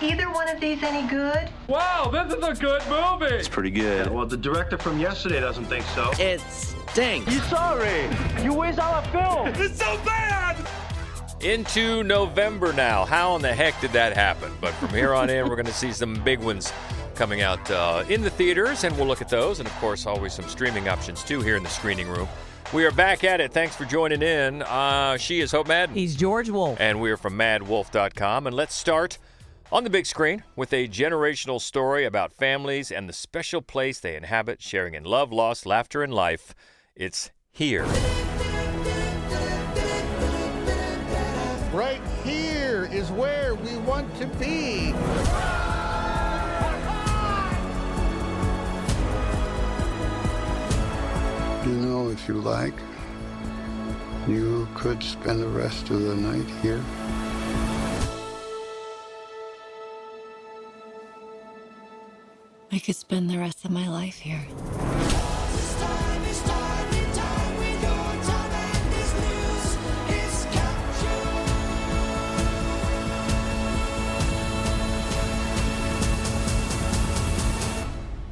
either one of these any good? Wow, this is a good movie. It's pretty good. Yeah, well, the director from yesterday doesn't think so. It stinks. You sorry? You waste our film. It's so bad. Into November now. How in the heck did that happen? But from here on in, we're going to see some big ones coming out in the theaters, and we'll look at those. And, of course, always some streaming options, too, here in the screening room. We are back at it. Thanks for joining in. She is Hope Madden. He's George Wolf. And we are from madwolf.com. And let's start on the big screen with a generational story about families and the special place they inhabit, sharing in love, loss, laughter, and life. It's Here. Right here is where we want to be. You know, if you like, you could spend the rest of the night here. I could spend the rest of my life here.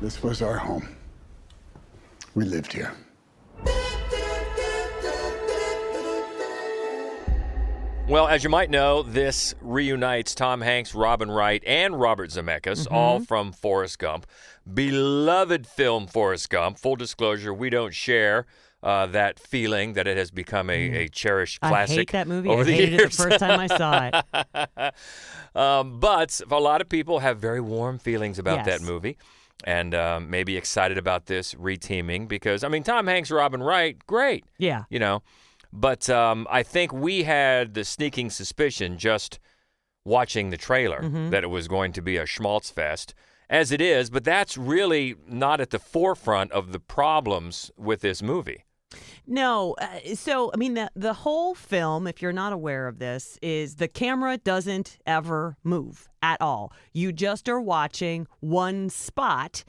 This was our home. We lived here. Well, as you might know, this reunites Tom Hanks, Robin Wright, and Robert Zemeckis, all from Forrest Gump. Beloved film, Forrest Gump. Full disclosure, we don't share that feeling that it has become a cherished classic. I hate that movie. Over I the hated years. it the first time I saw it. But a lot of people have very warm feelings about Yes. that movie. And maybe excited about this reteaming because, I mean, Tom Hanks, Robin Wright, great. Yeah. You know. But I think we had the sneaking suspicion just watching the trailer that it was going to be a schmaltz fest, as it is. But that's really not at the forefront of the problems with this movie. No. So, I mean, the whole film, if you're not aware of this, is the camera doesn't ever move at all. You just are watching one spot.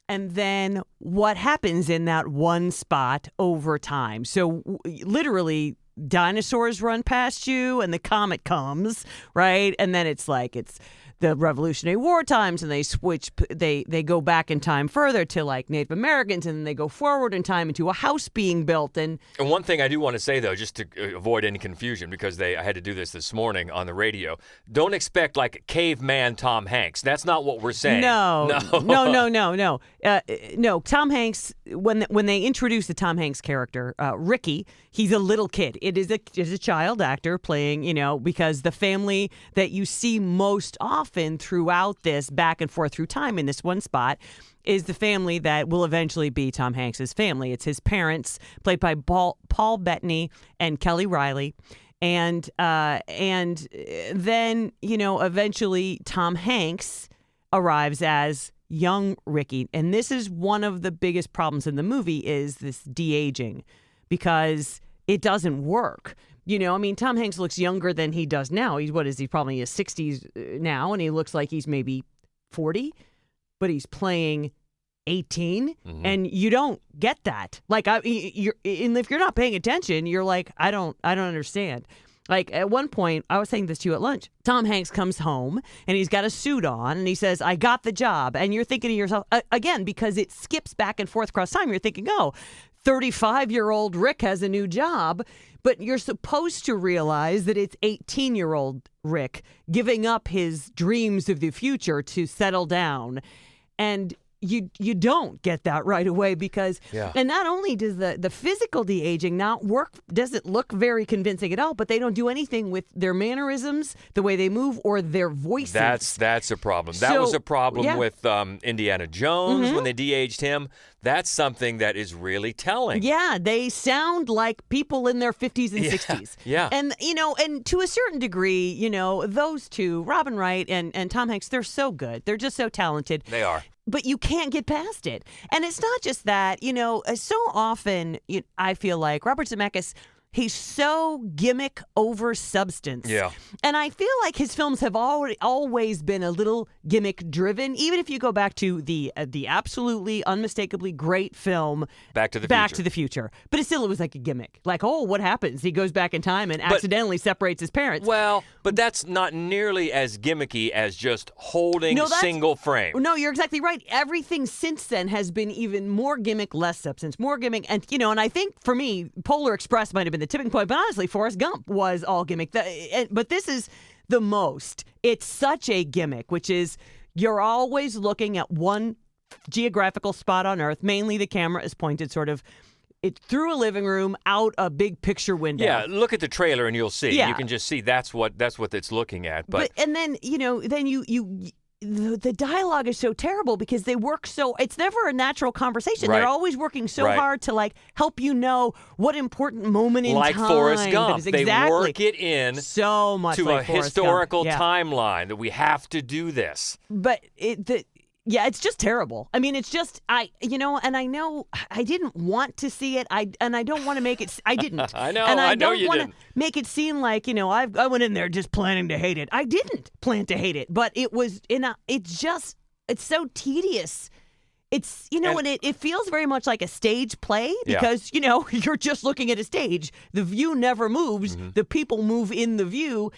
And then what happens in that one spot over time? So literally dinosaurs run past you and the comet comes, right? And then it's like it's the Revolutionary War times and they switch, they go back in time further to like Native Americans and then they go forward in time into a house being built. And one thing I do want to say, though, just to avoid any confusion, because I had to do this morning on the radio, don't expect like caveman Tom Hanks. That's not what we're saying. No. No, Tom Hanks, when they introduce the Tom Hanks character, Ricky, he's a little kid. It is a child actor playing, because the family that you see most often throughout this back and forth through time in this one spot is the family that will eventually be Tom Hanks's family. It's his parents, played by Paul Bettany and Kelly Riley. And then, eventually Tom Hanks arrives as young Ricky. And this is one of the biggest problems in the movie is this de-aging because it doesn't work. Tom Hanks looks younger than he does now. He's probably in his 60s now, and he looks like he's maybe 40, but he's playing 18, and you don't get that. Like, if you're not paying attention, you're like, I don't understand. Like, at one point, I was saying this to you at lunch, Tom Hanks comes home, and he's got a suit on, and he says, I got the job. And you're thinking to yourself, again, because it skips back and forth across time, you're thinking, 35-year-old Rick has a new job. But you're supposed to realize that it's 18-year-old Rick giving up his dreams of the future to settle down. And you don't get that right away because, and not only does the physical de-aging not work, doesn't look very convincing at all, but they don't do anything with their mannerisms, the way they move, or their voices. That's a problem. That was a problem with Indiana Jones when they de-aged him. That's something that is really telling. Yeah, they sound like people in their 50s and 60s. Yeah. And, and to a certain degree, those two, Robin Wright and Tom Hanks, they're so good. They're just so talented. They are. But you can't get past it. And it's not just that, so often I feel like Robert Zemeckis, He's so gimmick over substance. Yeah. And I feel like his films have always been a little gimmick driven. Even if you go back to the absolutely unmistakably great film Back to the Future. But it was like a gimmick. Like, oh, what happens? He goes back in time and accidentally separates his parents. Well, but that's not nearly as gimmicky as just holding single frame. No, you're exactly right. Everything since then has been even more gimmick, less substance, more gimmick. And, and I think for me, Polar Express might have been the tipping point, but honestly, Forrest Gump was all gimmick. But this is the most. It's such a gimmick, which is you're always looking at one geographical spot on Earth. Mainly the camera is pointed sort of through a living room, out a big picture window. Yeah, look at the trailer and you'll see. Yeah. You can just see that's what it's looking at. But and then, the dialogue is so terrible because they work so, it's never a natural conversation. Right. They're always working so hard to help you know what important moment in like time. Forrest Gump. Exactly. They work it in so much to like a Forrest historical Gump. Yeah. timeline that we have to do this. But it's just terrible. I mean, it's just, and I know I didn't want to see it. I don't want to make it, I didn't. I know, and I know don't you want to didn't. make it seem like, I went in there just planning to hate it. I didn't plan to hate it, but it was it's so tedious. It's, and it feels very much like a stage play because, you're just looking at a stage. The view never moves. Mm-hmm. The people move in the view.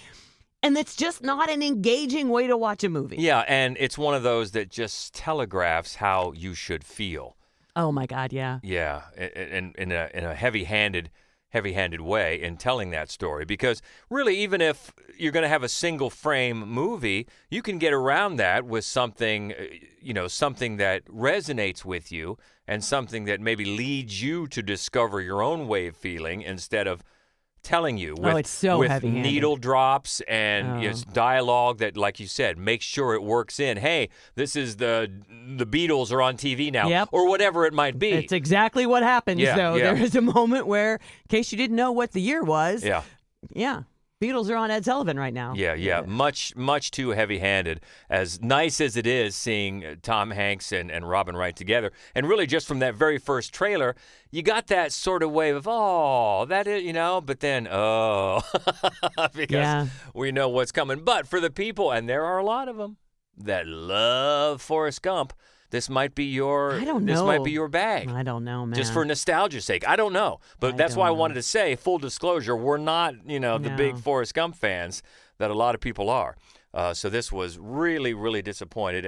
And it's just not an engaging way to watch a movie. Yeah, and it's one of those that just telegraphs how you should feel. Oh my God, yeah. Yeah, in a heavy-handed way in telling that story. Because really, even if you're going to have a single frame movie, you can get around that with something, something that resonates with you and something that maybe leads you to discover your own way of feeling instead of telling you with, it's so with heavy-handed. needle drops and dialogue that, like you said, makes sure it works in. Hey, this is the Beatles are on TV now, or whatever it might be. It's exactly what happens, though. Yeah. There is a moment where, in case you didn't know what the year was, yeah, Beatles are on Ed Sullivan right now. Yeah. Much too heavy-handed. As nice as it is seeing Tom Hanks and Robin Wright together, and really just from that very first trailer, you got that sort of wave of, that is, but then, because we know what's coming. But for the people, and there are a lot of them, that love Forrest Gump, this might be your This might be your bag. I don't know, man. Just for nostalgia's sake. I don't know. But that's why I wanted to say, full disclosure, we're not, the big Forrest Gump fans that a lot of people are. So this was really, really disappointing.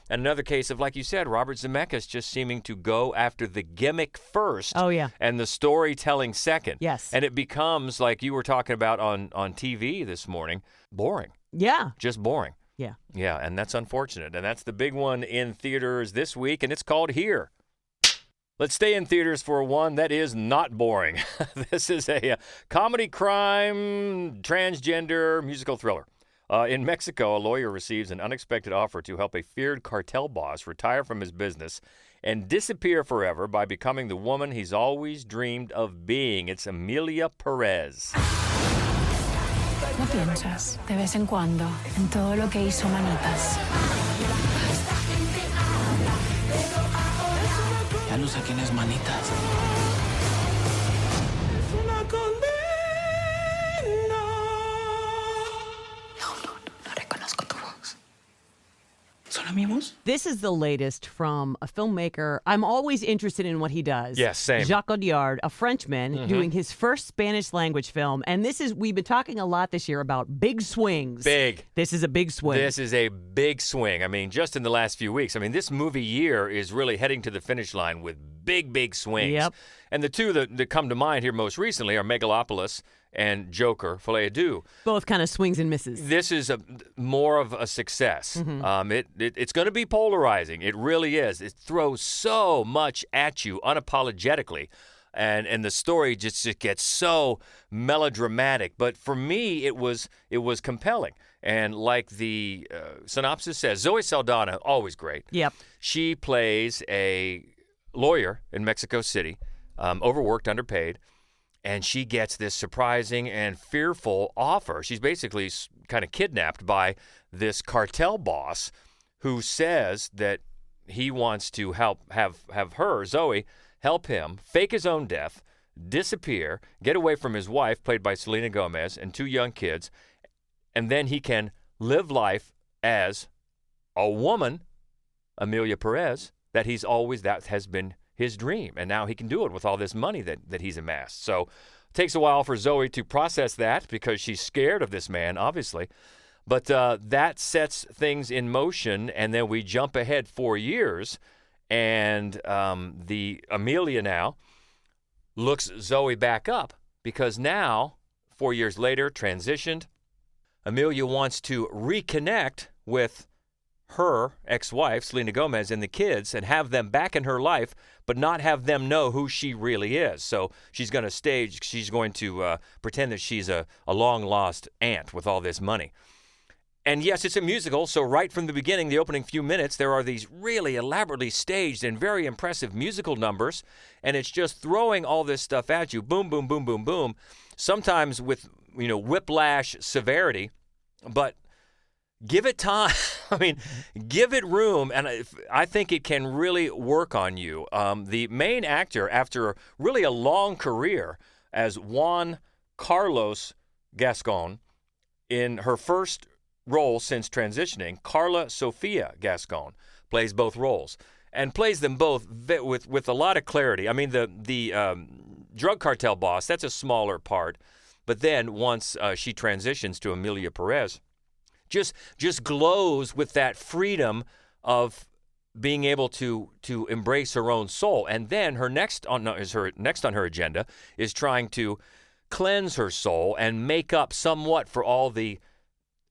And another case of, like you said, Robert Zemeckis just seeming to go after the gimmick first. Oh, yeah. And the storytelling second. Yes. And it becomes, like you were talking about on TV this morning, boring. Yeah. Just boring. Yeah. Yeah, and that's unfortunate. And that's the big one in theaters this week, and it's called Here. Let's stay in theaters for one that is not boring. This is a comedy, crime, transgender musical thriller. In Mexico, a lawyer receives an unexpected offer to help a feared cartel boss retire from his business and disappear forever by becoming the woman he's always dreamed of being. It's Emilia Perez. ¿No piensas de vez en cuando en todo lo que hizo Manitas? Ya no sé quién es Manitas. No reconozco tu voz. ¿Son amigos? This is the latest from a filmmaker. I'm always interested in what he does. Yes, same. Jacques Audiard, a Frenchman, doing his first Spanish language film. And we've been talking a lot this year about big swings. Big. This is a big swing. This is a big swing. I mean, just in the last few weeks. I mean, this movie year is really heading to the finish line with big swings. Yep. And the two that come to mind here most recently are Megalopolis and Joker, Filet Deux. Both kind of swings and misses. This is more of a success. It's going to be polarizing. It really is. It throws so much at you unapologetically. And the story just gets so melodramatic. But for me, it was compelling. And like the synopsis says, Zoe Saldana, always great. Yep. She plays a lawyer in Mexico City, overworked, underpaid. And she gets this surprising and fearful offer. She's basically kind of kidnapped by this cartel boss who says that he wants to have her, Zoe, help him fake his own death, disappear, get away from his wife, played by Selena Gomez, and 2 young kids, and then he can live life as a woman, Emilia Perez, that has been his dream. And now he can do it with all this money that he's amassed. So it takes a while for Zoe to process that because she's scared of this man, obviously. But that sets things in motion, and then we jump ahead 4 years, and the Emilia now looks Zoe back up because now, 4 years later, transitioned, Emilia wants to reconnect with her ex-wife, Selena Gomez, and the kids and have them back in her life, but not have them know who she really is. So she's going to pretend that she's a long-lost aunt with all this money. And yes, it's a musical, so right from the beginning, the opening few minutes, there are these really elaborately staged and very impressive musical numbers, and it's just throwing all this stuff at you, boom, boom, boom, boom, boom, sometimes with, whiplash severity, but give it time. I mean, give it room, and I think it can really work on you. The main actor, after really a long career as Juan Carlos Gascon, in her first role since transitioning, Carla Sofia Gascon plays both roles and plays them both with a lot of clarity. I mean, the drug cartel boss, that's a smaller part, but then once she transitions to Emilia Perez, just glows with that freedom of being able to embrace her own soul. And then her next on her agenda is trying to cleanse her soul and make up somewhat for all the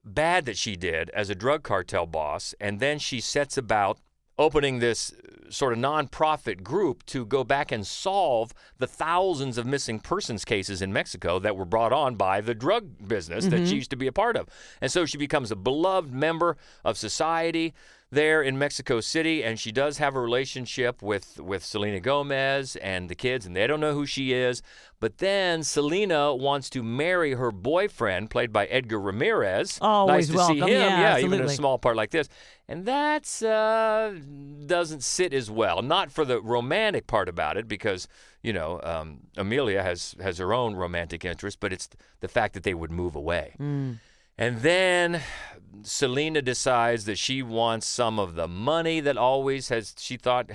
bad that she did as a drug cartel boss. And then she sets about opening this sort of nonprofit group to go back and solve the thousands of missing persons cases in Mexico that were brought on by the drug business that she used to be a part of. And so she becomes a beloved member of society there in Mexico City, and she does have a relationship with Selena Gomez and the kids, and they don't know who she is. But then Selena wants to marry her boyfriend, played by Edgar Ramirez. Always nice to welcome. see him, Yeah, even in a absolutely. small part like this. And that doesn't sit as well. Not for the romantic part about it, because Emilia has her own romantic interest, but it's the fact that they would move away. And then Selena decides that she wants some of the money that she thought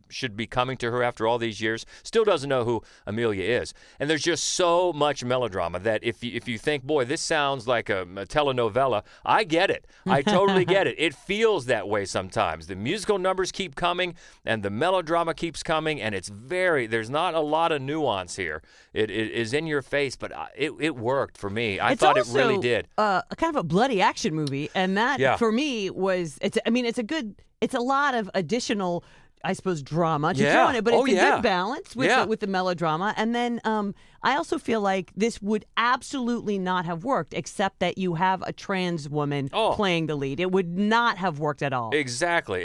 should be coming to her after all these years. Still doesn't know who Emilia is. And there's just so much melodrama that if you think, boy, this sounds like a telenovela, I get it. I totally get it. It feels that way sometimes. The musical numbers keep coming and the melodrama keeps coming, and there's not a lot of nuance here. It is in your face, but it worked for me. I thought it really did. A kind of a bloody action movie, and that for me it's a lot of additional, I suppose, drama to throw in it, but it's a good balance with the melodrama. And then I also feel like this would absolutely not have worked except that you have a trans woman playing the lead. It would not have worked at all. Exactly.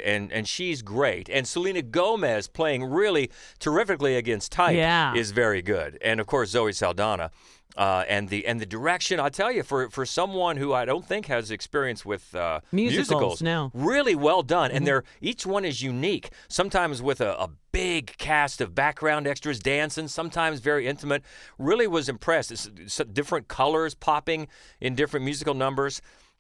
And she's great. And Selena Gomez playing really terrifically against type is very good. And of course Zoe Saldana. And the direction, I'll tell you, for someone who I don't think has experience with musicals, no. Really well done. And each one is unique, sometimes with a big cast of background extras dancing, sometimes very intimate. Really was impressed. It's different colors popping in different musical numbers.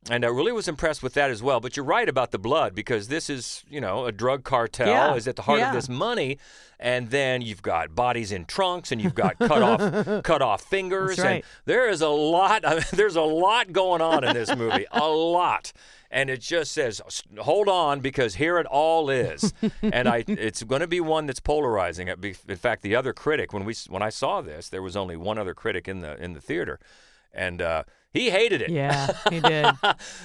And I really was impressed with that as well. But you're right about the blood, because this is, a drug cartel is at the heart of this money. And then you've got bodies in trunks, and you've got cut off fingers. That's right. And there is a lot. There's a lot going on in this movie, a lot. And it just says, hold on, because here it all is. And it's going to be one that's polarizing. In fact, the other critic, when I saw this, there was only one other critic in the theater, and he hated it. Yeah, he did.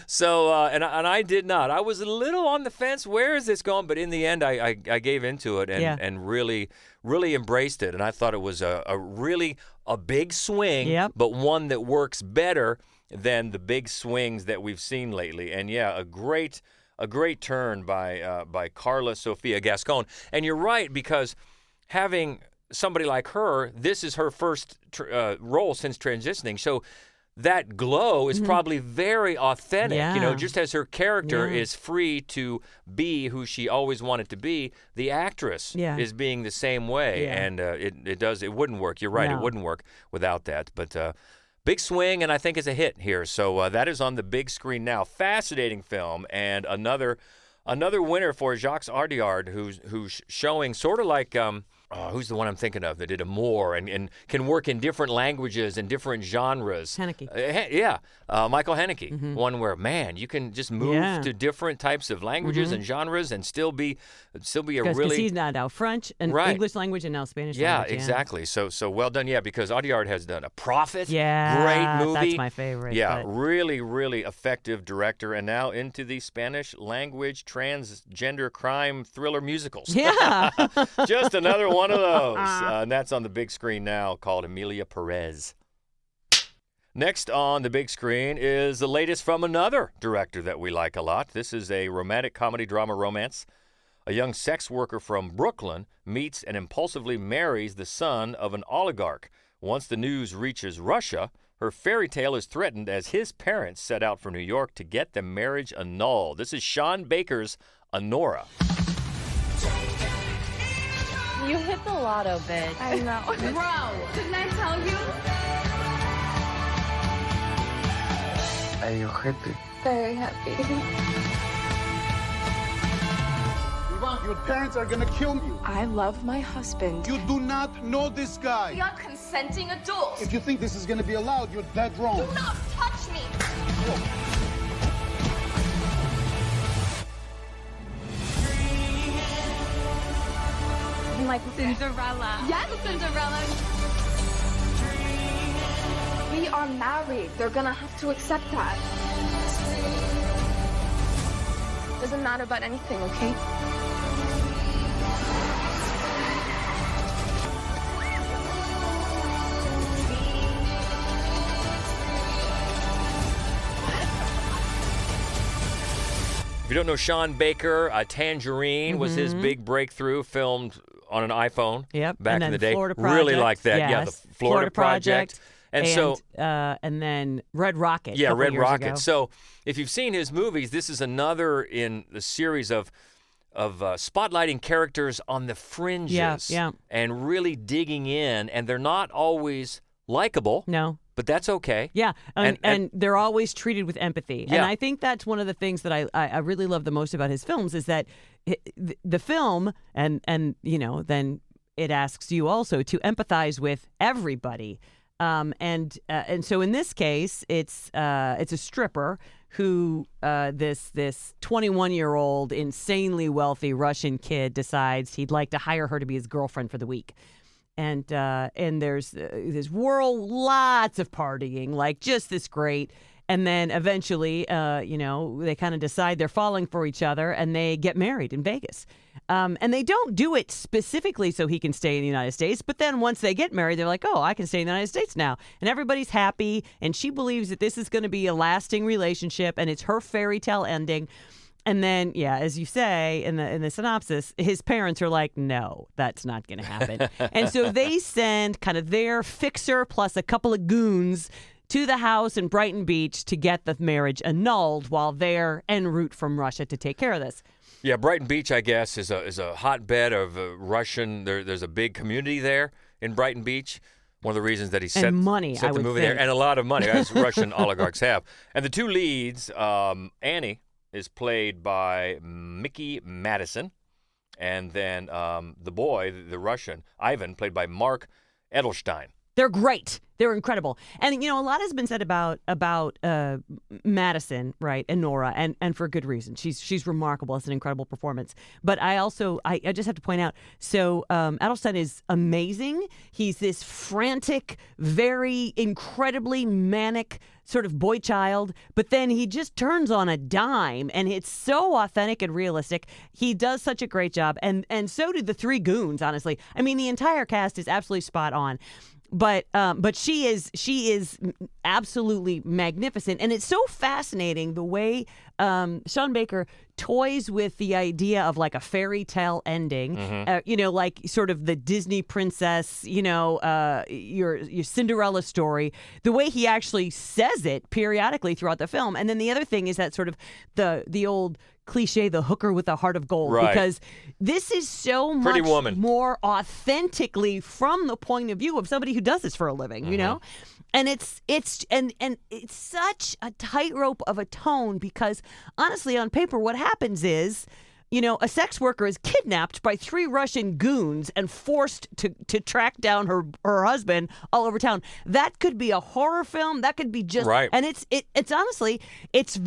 So, and I did not. I was a little on the fence. Where is this going? But in the end, I gave into it and really, really embraced it. And I thought it was a big swing, but one that works better than the big swings that we've seen lately. And a great turn by Carla Sofia Gascon. And you're right, because having somebody like her, this is her first role since transitioning. So that glow is probably very authentic. Yeah. Just as her character is free to be who she always wanted to be, the actress is being the same way. And it wouldn't work. You're right, it wouldn't work without that. But big swing, and I think it's a hit here. So that is on the big screen now. Fascinating film, and another winner for Jacques Audiard, who's showing sort of like who's the one I'm thinking of that did Amour and can work in different languages and different genres. Haneke. Michael Haneke. One where, man, you can just move to different types of languages and genres and still be a really... Because he's now French and English language and now Spanish language. Yeah, exactly. So well done. Yeah, because Audiard has done A Prophet. Yeah. Great movie. That's my favorite. Yeah, really, really effective director. And now into the Spanish language transgender crime thriller musicals. Yeah. Just another one of those. And that's on the big screen now, called Emilia, Perez. Next on the big screen is the latest from another director that we like a lot. This is a romantic comedy drama romance. A young sex worker from Brooklyn meets and impulsively marries the son of an oligarch. Once the news reaches Russia, her fairy tale is threatened as his parents set out for New York to get the marriage annulled. This is Sean Baker's Anora. You hit the lotto, bitch. I know. Bro, didn't I tell you? Are you happy? Very happy. Ivan, your parents are gonna kill you. I love my husband. You do not know this guy. We are consenting adults. If you think this is gonna be allowed, you're dead wrong. Do not touch me. Like Cinderella. Yes, Cinderella. We are married. They're gonna have to accept that. Doesn't matter about anything, okay? If you don't know Sean Baker, Tangerine was his big breakthrough, filmed on an iPhone back in the day. Florida really like that. Yes. Yeah, the Florida Project. And then Red Rocket. Yeah, Red Rocket. Ago. So if you've seen his movies, this is another in the series of spotlighting characters on the fringes and really digging in. And they're not always likable. No. But that's okay. Yeah, and they're always treated with empathy. Yeah. And I think that's one of the things that I really love the most about his films is that the film, and then it asks you also to empathize with everybody. And so in this case, it's a stripper who this 21-year-old insanely wealthy Russian kid decides he'd like to hire her to be his girlfriend for the week. And there's this lots of partying, like just this great. And then eventually, they kind of decide they're falling for each other and they get married in Vegas. And they don't do it specifically so he can stay in the United States. But then once they get married, they're like, oh, I can stay in the United States now. And everybody's happy. And she believes that this is going to be a lasting relationship and it's her fairy tale ending. And then, as you say in the synopsis, his parents are like, no, that's not going to happen. And so they send kind of their fixer plus a couple of goons to the house in Brighton Beach to get the marriage annulled while they're en route from Russia to take care of this. Yeah, Brighton Beach, I guess, is a hotbed of Russian. There's a big community there in Brighton Beach. One of the reasons that he set the movie there, and a lot of money, as Russian oligarchs have. And the two leads, Annie is played by Mickey Madison, and then the boy, the Russian, Ivan, played by Mark Edelstein. They're great. They're incredible. And, a lot has been said about Madison, right, and Nora, and for good reason. She's remarkable. It's an incredible performance. But I just have to point out, so Edelstein is amazing. He's this frantic, very incredibly manic sort of boy child, but then he just turns on a dime, and it's so authentic and realistic. He does such a great job, and so do the three goons, honestly. I mean, the entire cast is absolutely spot on. But she is absolutely magnificent, and it's so fascinating the way Sean Baker toys with the idea of like a fairy tale ending, like sort of the Disney princess, your Cinderella story. The way he actually says it periodically throughout the film, and then the other thing is that sort of the old cliche, the hooker with a heart of gold, right. because this is so much more authentically from the point of view of somebody who does this for a living, you know? And it's such a tightrope of a tone because honestly, on paper, what happens is, a sex worker is kidnapped by 3 Russian goons and forced to track down her husband all over town. That could be a horror film. That could be just right. And it's honestly, it's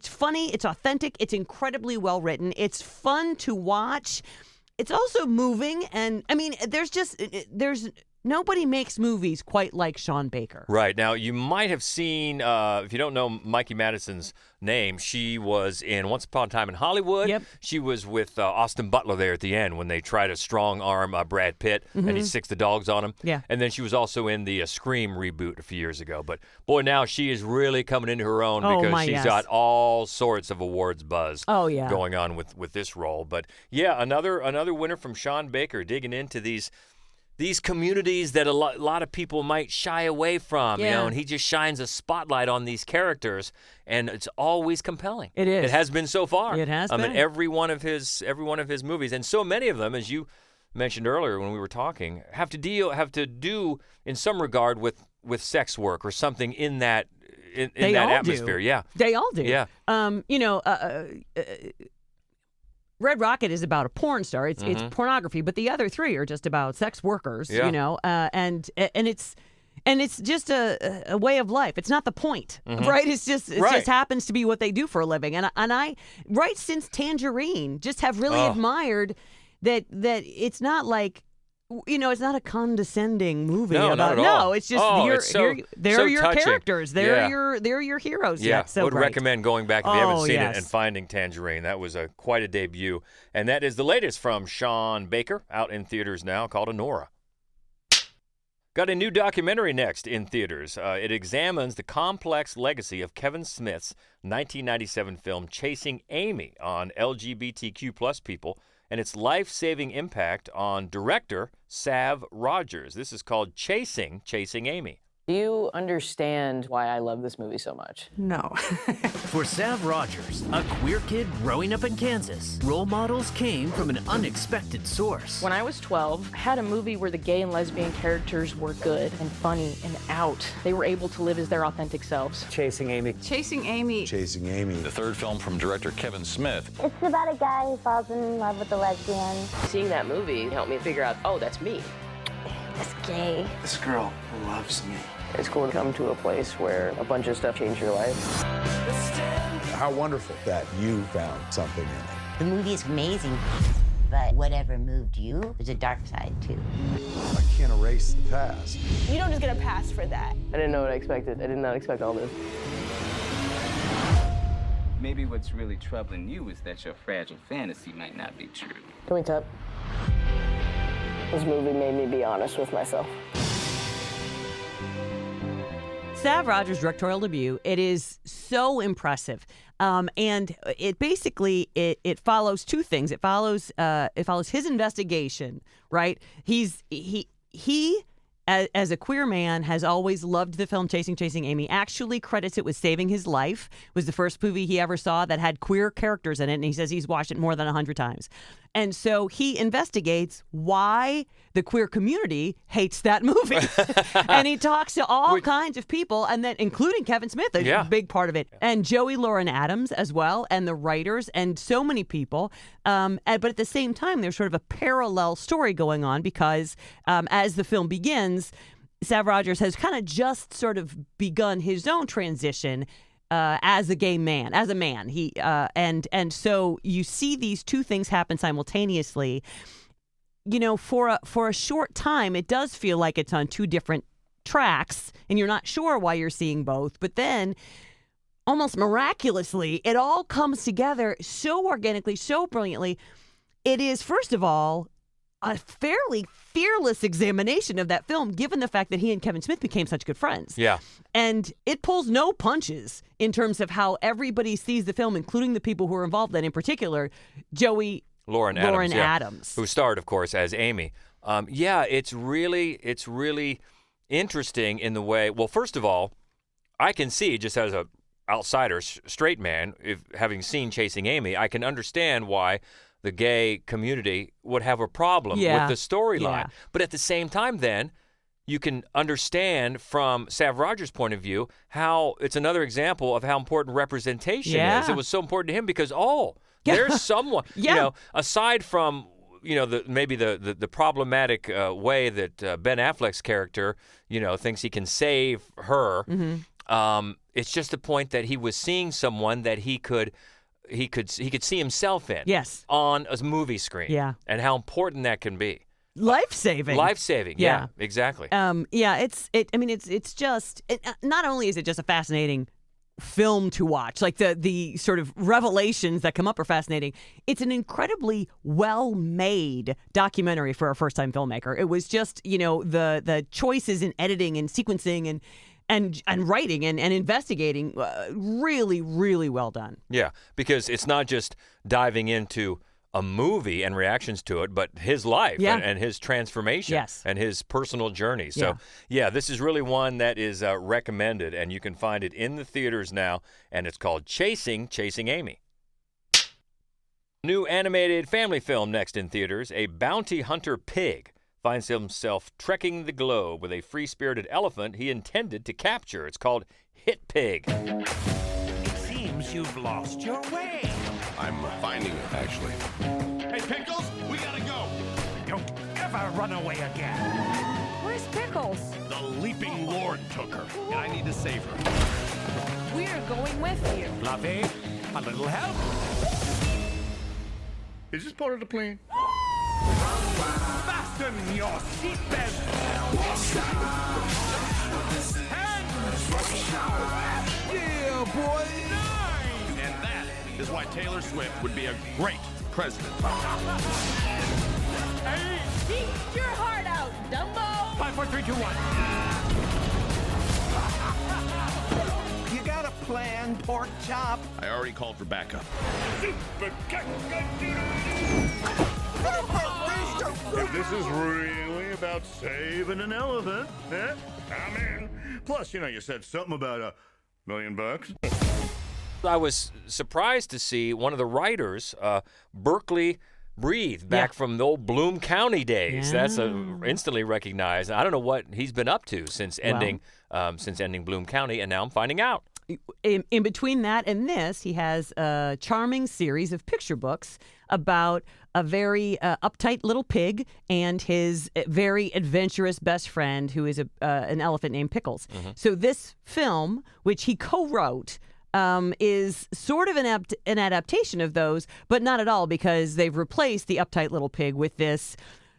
funny, it's authentic, it's incredibly well written. It's fun to watch. It's also moving, and I mean, there's nobody makes movies quite like Sean Baker. Right. Now, you might have seen, if you don't know Mikey Madison's name, she was in Once Upon a Time in Hollywood. Yep. She was with Austin Butler there at the end when they try to strong-arm Brad Pitt, and he sticks the dogs on him. Yeah. And then she was also in the Scream reboot a few years ago. But, boy, now she is really coming into her own because she's got all sorts of awards buzz going on with this role. But, yeah, another winner from Sean Baker, digging into these communities that a lot of people might shy away from, and he just shines a spotlight on these characters, and it's always compelling. It is. It has been so far. It has been. In every one of his movies, and so many of them, as you mentioned earlier when we were talking, have to do in some regard with sex work or something in that atmosphere. Do. Yeah, they all do. Yeah. Red Rocket is about a porn star. It's pornography, but the other 3 are just about sex workers. And it's just a way of life. It's not the point, right? It just happens to be what they do for a living. And I right since Tangerine, just have really admired that it's not like. It's not a condescending movie. No, not at all. No, it's just they're your touching. Characters. They're your heroes. Yeah, so I would great. recommend going back if you haven't seen it and finding Tangerine. That was quite a debut, and that is the latest from Sean Baker, out in theaters now, called Anora. Got a new documentary next in theaters. It examines the complex legacy of Kevin Smith's 1997 film Chasing Amy on LGBTQ+ people, and its life-saving impact on director Sav Rogers. This is called Chasing Amy. Do you understand why I love this movie so much? No. For Sav Rogers, a queer kid growing up in Kansas, role models came from an unexpected source. When I was 12, I had a movie where the gay and lesbian characters were good and funny and out. They were able to live as their authentic selves. Chasing Amy. Chasing Amy. Chasing Amy. The third film from director Kevin Smith. It's about a guy who falls in love with a lesbian. Seeing that movie helped me figure out, that's me. That's gay. This girl loves me. It's cool to come to a place where a bunch of stuff changed your life. How wonderful that you found something in it. The movie is amazing, but whatever moved you, there's a dark side too. I can't erase the past. You don't just get a pass for that. I didn't know what I expected. I did not expect all this. Maybe what's really troubling you is that your fragile fantasy might not be true. Can we tap? This movie made me be honest with myself. Sav Rogers' directorial debut. It is so impressive, and it basically it follows 2 things. It follows his investigation. Right, he as a queer man has always loved the film Chasing Amy. Actually credits it with saving his life. It was the first movie he ever saw that had queer characters in it, and he says he's watched it more than 100 times. And so he investigates why the queer community hates that movie. And he talks to all kinds of people, and then including Kevin Smith, a big part of it, and Joey Lauren Adams as well, and the writers, and so many people. But at the same time, there's sort of a parallel story going on because as the film begins, Sav Rogers has kind of just sort of begun his own transition as a gay man, as a man. And so you see these 2 things happen simultaneously. For a short time, it does feel like it's on 2 different tracks, and you're not sure why you're seeing both. But then, almost miraculously, it all comes together so organically, so brilliantly. It is, first of all, a fairly fearless examination of that film, given the fact that he and Kevin Smith became such good friends. Yeah. And it pulls no punches in terms of how everybody sees the film, including the people who are involved, and in particular, Lauren Adams, who starred, of course, as Amy. It's really interesting in the way. Well, first of all, I can see, just as a outsider, straight man, having seen Chasing Amy, I can understand why the gay community would have a problem with the storyline. Yeah. But at the same time, then, you can understand from Sav Rogers' point of view how it's another example of how important representation is. It was so important to him because, there's someone, aside from, the problematic way that Ben Affleck's character, thinks he can save her. Mm-hmm. It's just the point that he was seeing someone that he could see himself in. Yes. On a movie screen. Yeah. And how important that can be. Life-saving. Life-saving. Yeah, exactly. It's just not only is it just a fascinating film to watch, like the sort of revelations that come up are fascinating. It's an incredibly well-made documentary for a first-time filmmaker. It was just, the choices in editing and sequencing and writing and investigating, really, really well done. Yeah, because it's not just diving into a movie and reactions to it, but his life and his transformation and his personal journey. So, this is really one that is recommended, and you can find it in the theaters now, and it's called Chasing Amy. New animated family film next in theaters. A bounty hunter pig finds himself trekking the globe with a free-spirited elephant he intended to capture. It's called Hitpig. It seems you've lost your way. I'm finding it, actually. Hey, Pickles, we gotta go. Don't ever run away again. Where's Pickles? The Leaping Lord took her, and I need to save her. We're going with you. Fluffy, a little help? Is this part of the plan? Fasten your seatbelt. Yeah, boy. And that is why Taylor Swift would be a great president. Hey, eat your heart out, Dumbo. 5, 4, 3, 2, 1. You got a plan, pork chop. I already called for backup. If this is really about saving an elephant, I'm in. Plus, you said something about $1 million. I was surprised to see one of the writers, Berkeley Breathe, back from the old Bloom County days. That's instantly recognized. I don't know what he's been up to since ending Bloom County, and now I'm finding out. In between that and this, he has a charming series of picture books about a very uptight little pig and his very adventurous best friend, who is an elephant named Pickles. Mm-hmm. So this film, which he co-wrote, is sort of an adaptation of those, but not at all, because they've replaced the uptight little pig with this.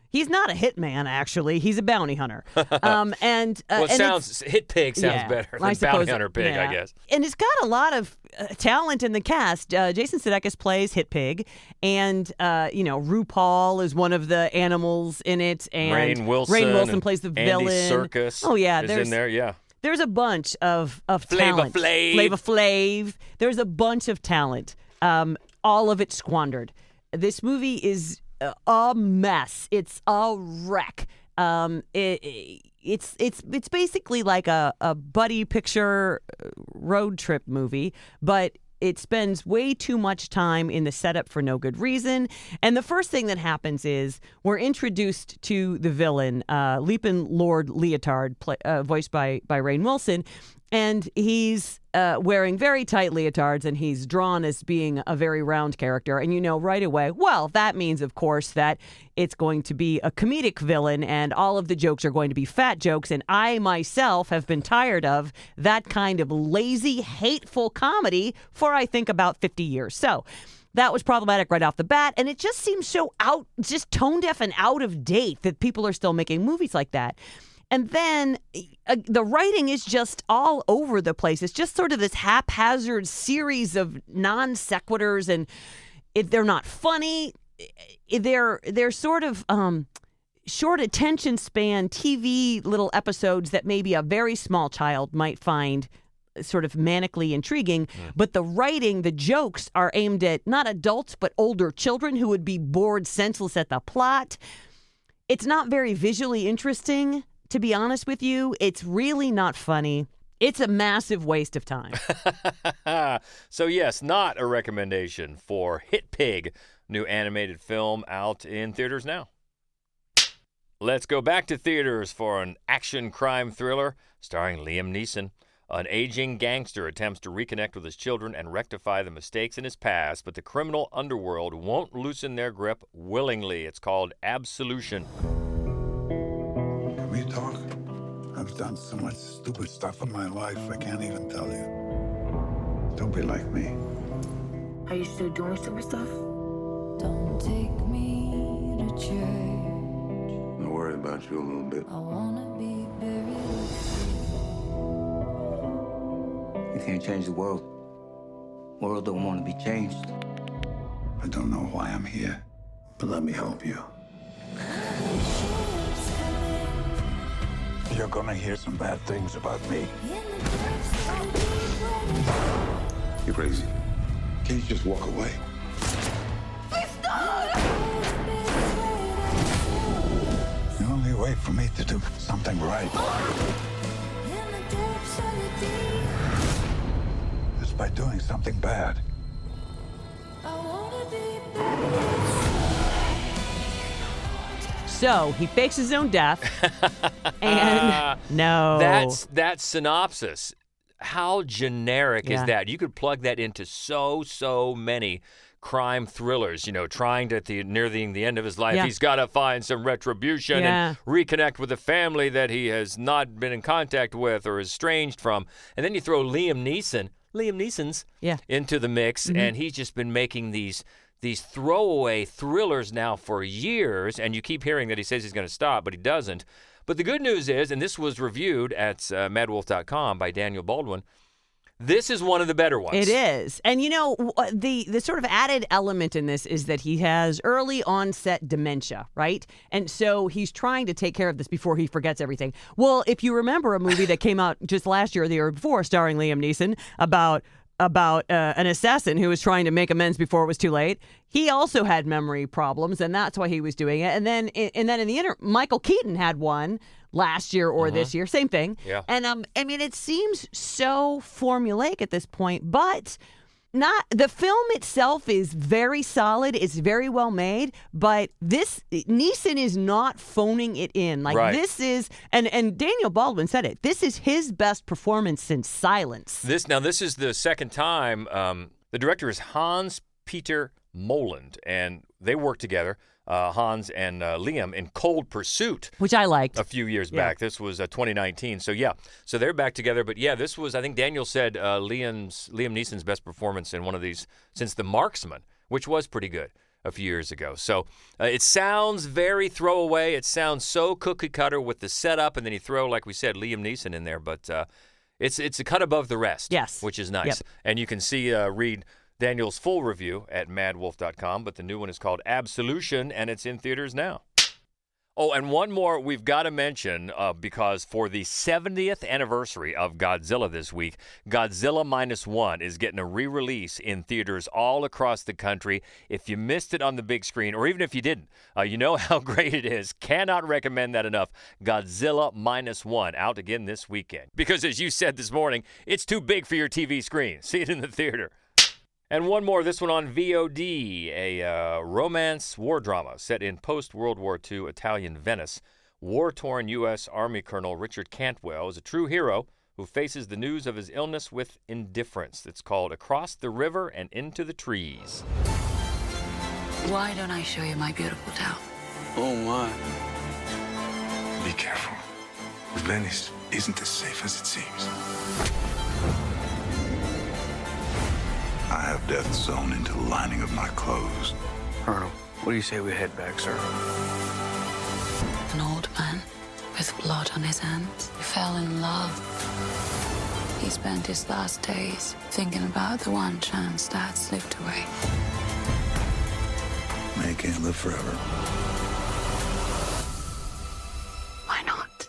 He's not a hitman, actually. He's a bounty hunter. Hitpig sounds better than bounty hunter pig, I guess. And it's got a lot of talent in the cast. Jason Sudeikis plays Hitpig, and RuPaul is one of the animals in it, and Rainn Wilson plays the villain. Andy Serkis is in there, There's a bunch of talent. Flava Flav. There's a bunch of talent. All of it squandered. This movie is a mess. It's a wreck. It's basically like a buddy picture road trip movie, but it spends way too much time in the setup for no good reason. And the first thing that happens is we're introduced to the villain, Leaping Lord Leotard, voiced by Rainn Wilson. And he's wearing very tight leotards, and he's drawn as being a very round character. And you know right away, well, that means, of course, that it's going to be a comedic villain, and all of the jokes are going to be fat jokes. And I myself have been tired of that kind of lazy, hateful comedy for, I think, about 50 years. So that was problematic right off the bat. And it just seems so just tone deaf and out of date that people are still making movies like that. And then the writing is just all over the place. It's just sort of this haphazard series of non sequiturs, and they're not funny. they're sort of short attention span TV little episodes that maybe a very small child might find sort of manically intriguing, but the writing, the jokes are aimed at not adults, but older children who would be bored senseless at the plot. It's not very visually interesting, to be honest with you. It's really not funny. It's a massive waste of time. So yes, not a recommendation for Hitpig, new animated film out in theaters now. Let's go back to theaters for an action crime thriller starring Liam Neeson. An aging gangster attempts to reconnect with his children and rectify the mistakes in his past, but the criminal underworld won't loosen their grip willingly. It's called Absolution. Can we talk? I've done so much stupid stuff in my life, I can't even tell you. Don't be like me. Are you still doing stupid stuff? Don't take me to church. I'm worried about you a little bit. I wanna be buried. You can't change the world. The world don't want to be changed. I don't know why I'm here, but let me help you. You're gonna hear some bad things about me. You're crazy. Can you just walk away? The only way for me to do something right is by doing something bad. So he fakes his own death, and no. That synopsis. How generic is that? You could plug that into so many crime thrillers. You know, trying to near the end of his life, he's got to find some retribution and reconnect with a family that he has not been in contact with or is estranged from. And then you throw Liam Neeson's into the mix, and he's just been making these throwaway thrillers now for years, and you keep hearing that he says he's going to stop, but he doesn't. But the good news is, and this was reviewed at madwolf.com by Daniel Baldwin, this is one of the better ones. It is. And, you know, the sort of added element in this is that he has early onset dementia, right? And so he's trying to take care of this before he forgets everything. Well, if you remember a movie that came out just last year or the year before starring Liam Neeson about an assassin who was trying to make amends before it was too late. He also had memory problems, and that's why he was doing it. And then in the Michael Keaton had one last year or this year, same thing. Yeah. And I mean, it seems so formulaic at this point, but not. The film itself is very solid. It's very well made, but Neeson is not phoning it in. Like this is, and Daniel Baldwin said it. This is his best performance since Silence. This is the second time. The director is Hans-Peter Moland, and they worked together. Hans and Liam in Cold Pursuit, which I liked a few years back. This was 2019. So they're back together. But this was, I think Daniel said, Liam Neeson's best performance in one of these since The Marksman, which was pretty good a few years ago. So it sounds very throwaway. It sounds so cookie cutter with the setup, and then you throw, like we said, Liam Neeson in there. But it's a cut above the rest, which is nice. Yep. And you can read Daniel's full review at madwolf.com, but the new one is called Absolution, and it's in theaters now. Oh, and one more we've got to mention, because for the 70th anniversary of Godzilla this week, Godzilla -1 is getting a re-release in theaters all across the country. If you missed it on the big screen, or even if you didn't, you know how great it is. Cannot recommend that enough. Godzilla -1 out again this weekend. Because as you said this morning, it's too big for your TV screen. See it in the theater. And one more, this one on VOD, a romance war drama set in post-World War II Italian Venice. War-torn U.S. Army Colonel Richard Cantwell is a true hero who faces the news of his illness with indifference. It's called Across the River and Into the Trees. Why don't I show you my beautiful town? Oh, my. Be careful. Venice isn't as safe as it seems. I have death sewn into the lining of my clothes. Colonel, what do you say we head back, sir? An old man with blood on his hands. He fell in love. He spent his last days thinking about the one chance Dad slipped away. Man, you can't live forever. Why not?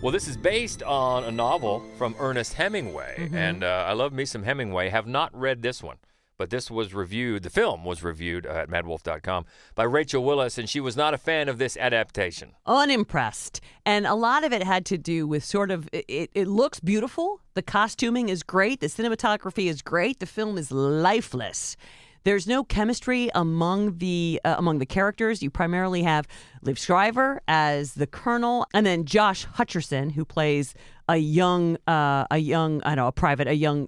Well, this is based on a novel from Ernest Hemingway, and I love me some Hemingway. Have not read this one, but this was reviewed, the film was reviewed at madwolf.com by Rachel Willis, and she was not a fan of this adaptation. Unimpressed. And a lot of it had to do with sort of, it looks beautiful. The costuming is great. The cinematography is great. The film is lifeless. There's no chemistry among the characters. You primarily have Liv Schreiber as the colonel, and then Josh Hutcherson, who plays a young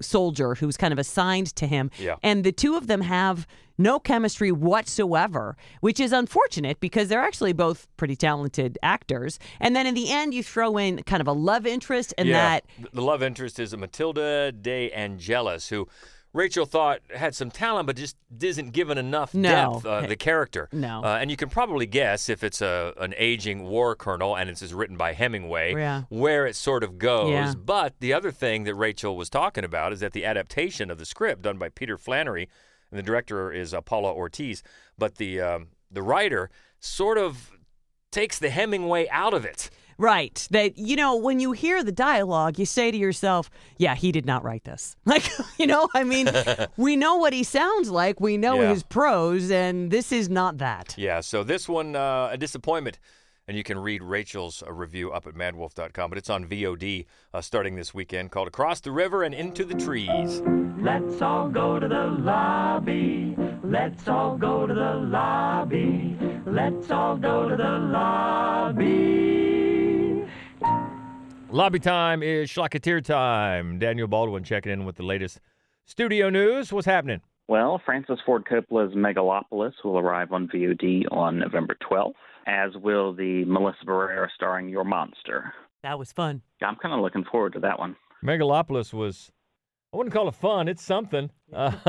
soldier who's kind of assigned to him. Yeah. And the two of them have no chemistry whatsoever, which is unfortunate because they're actually both pretty talented actors. And then in the end, you throw in kind of a love interest, and that the love interest is a Matilda de Angelis, who Rachel thought had some talent, but just isn't given enough depth, the character. No. And you can probably guess if it's an aging war colonel and it's written by Hemingway, where it sort of goes. Yeah. But the other thing that Rachel was talking about is that the adaptation of the script done by Peter Flannery, and the director is Paula Ortiz, but the writer sort of takes the Hemingway out of it. Right. That, when you hear the dialogue, you say to yourself, yeah, he did not write this. We know what he sounds like. We know his prose, and this is not that. Yeah, so this one, a disappointment. And you can read Rachel's review up at madwolf.com, but it's on VOD starting this weekend, called Across the River and Into the Trees. Let's all go to the lobby. Let's all go to the lobby. Let's all go to the lobby. Lobby time is Schlocketeer time. Daniel Baldwin checking in with the latest studio news. What's happening? Well, Francis Ford Coppola's Megalopolis will arrive on VOD on November 12th, as will the Melissa Barrera starring Your Monster. That was fun. I'm kind of looking forward to that one. Megalopolis was, I wouldn't call it fun. It's something. The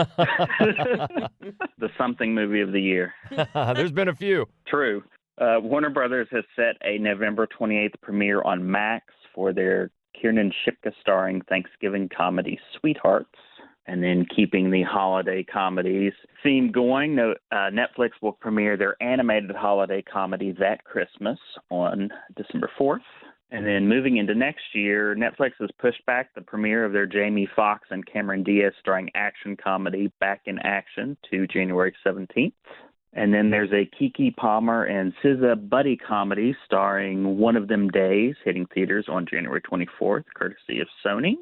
something movie of the year. There's been a few. True. Warner Brothers has set a November 28th premiere on Max for their Kiernan Shipka starring Thanksgiving comedy Sweethearts. And then keeping the holiday comedies theme going, Netflix will premiere their animated holiday comedy That Christmas on December 4th. And then moving into next year, Netflix has pushed back the premiere of their Jamie Foxx and Cameron Diaz starring action comedy Back in Action to January 17th. And then there's a Keke Palmer and SZA buddy comedy starring One of Them Days hitting theaters on January 24th, courtesy of Sony.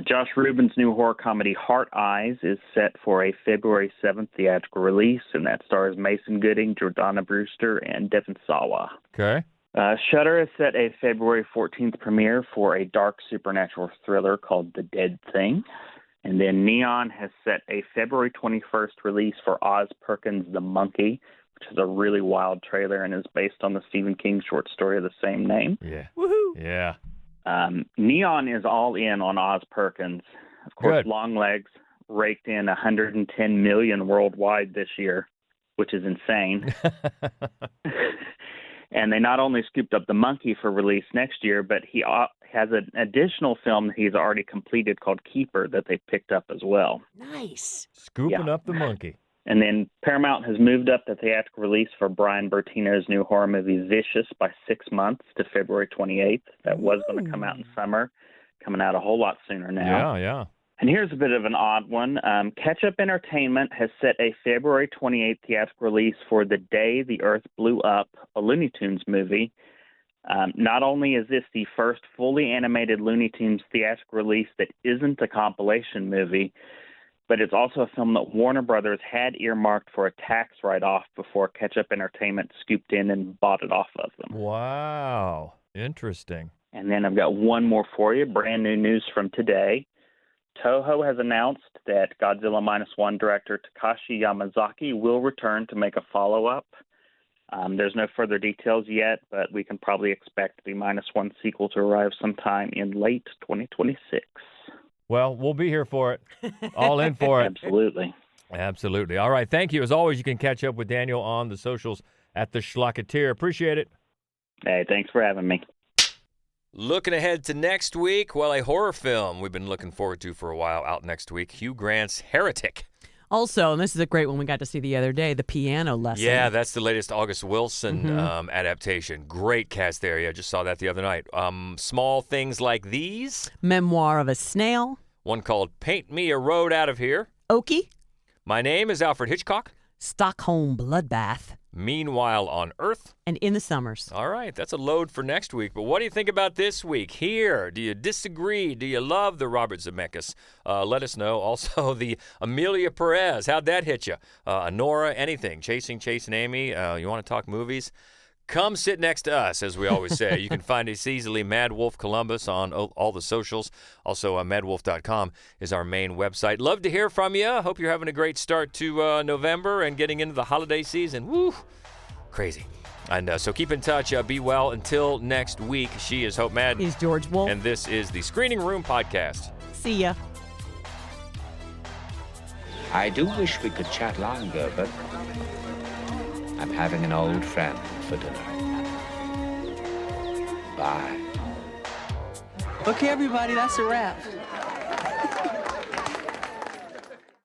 Josh Rubin's new horror comedy Heart Eyes is set for a February 7th theatrical release, and that stars Mason Gooding, Jordana Brewster, and Devin Sawa. Okay. Shudder has set a February 14th premiere for a dark supernatural thriller called The Dead Thing. And then Neon has set a February 21st release for Oz Perkins' The Monkey, which is a really wild trailer and is based on the Stephen King short story of the same name. Yeah. Woohoo! Yeah. Neon is all in on Oz Perkins. Of course, Good. Longlegs raked in $110 million worldwide this year, which is insane. And they not only scooped up The Monkey for release next year, but he has an additional film that he's already completed called Keeper that they picked up as well. Nice. Scooping up the monkey. And then Paramount has moved up the theatrical release for Brian Bertino's new horror movie Vicious by 6 months to February 28th. That was going to come out in summer, coming out a whole lot sooner now. Yeah. And here's a bit of an odd one. Catch Up Entertainment has set a February 28th theatrical release for The Day the Earth Blew Up, a Looney Tunes movie. Not only is this the first fully animated Looney Tunes theatrical release that isn't a compilation movie, but it's also a film that Warner Brothers had earmarked for a tax write-off before Catch Up Entertainment scooped in and bought it off of them. Wow. Interesting. And then I've got one more for you, brand new news from today. Toho has announced that Godzilla Minus One director Takashi Yamazaki will return to make a follow-up. There's no further details yet, but we can probably expect the Minus One sequel to arrive sometime in late 2026. Well, we'll be here for it. All in for it. Absolutely. Absolutely. All right. Thank you. As always, you can catch up with Daniel on the socials at the Schlocketeer. Appreciate it. Hey, thanks for having me. Looking ahead to next week, well, a horror film we've been looking forward to for a while out next week, Hugh Grant's Heretic. Also, and this is a great one we got to see the other day, The Piano Lesson. Yeah, that's the latest August Wilson adaptation. Great cast there. Yeah, I just saw that the other night. Small Things Like These. Memoir of a Snail. One called Paint Me a Road Out of Here. Okie. My Name is Alfred Hitchcock. Stockholm Bloodbath. Meanwhile on Earth. And In the Summers. All right, that's a load for next week. But what do you think about this week? Here, do you disagree? Do you love the Robert Zemeckis? Let us know. Also, the Emilia Perez. How'd that hit you? Anora, anything. Chasing Amy. You want to talk movies? Come sit next to us, as we always say. You can find us easily, Mad Wolf Columbus, on all the socials. Also, madwolf.com is our main website. Love to hear from you. Hope you're having a great start to November and getting into the holiday season. Woo! Crazy. And so keep in touch. Be well. Until next week, she is Hope Madden. He's George Wolf. And this is the Screening Room Podcast. See ya. I do wish we could chat longer, but I'm having an old friend for dinner. Bye. Okay, everybody, that's a wrap.